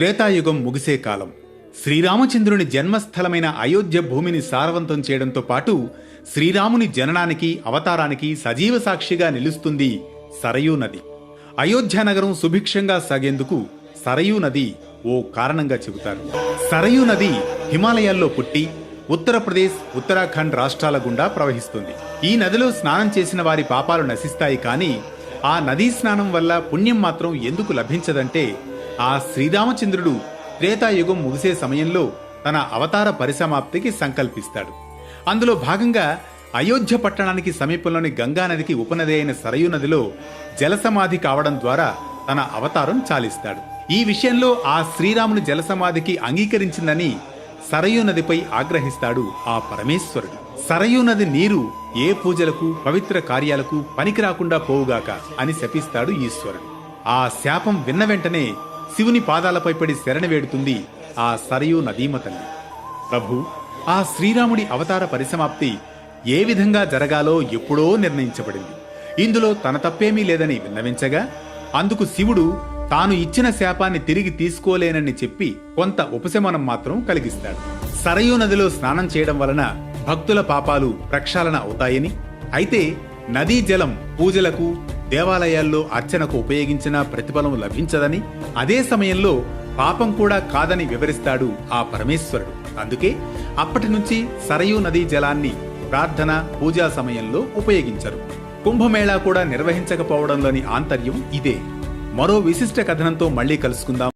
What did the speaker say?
త్రేతాయుగం ముగిసే కాలం. శ్రీరామచంద్రుని జన్మస్థలమైన అయోధ్య భూమిని సారవంతం చేయడంతో పాటు శ్రీరాముని జననానికి అవతారానికి సజీవ సాక్షిగా నిలుస్తుంది సరయూ నది. అయోధ్య నగరం సుభిక్షంగా సాగేందుకు సరయూ నది ఓ కారణంగా చెబుతారు. సరయూ నది హిమాలయాల్లో పుట్టి ఉత్తరప్రదేశ్, ఉత్తరాఖండ్ రాష్ట్రాల గుండా ప్రవహిస్తుంది. ఈ నదిలో స్నానం చేసిన వారి పాపాలు నశిస్తాయి, కానీ ఆ నదీ స్నానం వల్ల పుణ్యం మాత్రం ఎందుకు లభించదంటే, ఆ శ్రీరామచంద్రుడు త్రేతాయుగం ముగిసే సమయంలో తన అవతార పరిసమాప్తికి సంకల్పిస్తాడు. అందులో భాగంగా అయోధ్య పట్టణానికి సమీపంలోని గంగానదికి ఉపనది అయిన సరయూ నదిలో జలసమాధి కావడం ద్వారా తన అవతారం చాలిస్తాడు. ఈ విషయంలో ఆ శ్రీరాముని జలసమాధికి అంగీకరించిందని సరయూ నదిపై ఆగ్రహిస్తాడు ఆ పరమేశ్వరుడు. సరయూ నది నీరు ఏ పూజలకు, పవిత్ర కార్యాలకు పనికిరాకుండా పోవుగాక అని శపిస్తాడు ఈశ్వరుడు. ఆ శాపం విన్న వెంటనే శివుని పాదాలపై పడి శరణి వేడుతుంది ఆ సరయూ నదీమ తల్లి. ప్రభు, ఆ శ్రీరాముడి అవతార పరిసమాప్తి ఏ విధంగా జరగాలో ఎప్పుడో నిర్ణయించబడింది. ఇందులో తన తప్పేమీ లేదని విన్నవించగా, అందుకు శివుడు తాను ఇచ్చిన శాపాన్ని తిరిగి తీసుకోలేనని చెప్పి కొంత ఉపశమనం మాత్రం కలిగిస్తాడు. సరయూ నదిలో స్నానం చేయడం వలన భక్తుల పాపాలు ప్రక్షాళన అవుతాయని, అయితే నదీ జలం పూజలకు, దేవాలయాల్లో అర్చనకు ఉపయోగించిన ప్రతిఫలం లభించదని, అదే సమయంలో పాపం కూడా కాదని వివరిస్తాడు ఆ పరమేశ్వరుడు. అందుకే అప్పటి నుంచి సరయూ నదీ జలాన్ని ప్రార్థన, పూజా సమయంలో ఉపయోగించరు. కుంభమేళా కూడా నిర్వహించకపోవడంలోని ఆంతర్యం ఇదే. మరో విశిష్ట కథనంతో మళ్ళీ కలుసుకుందాం.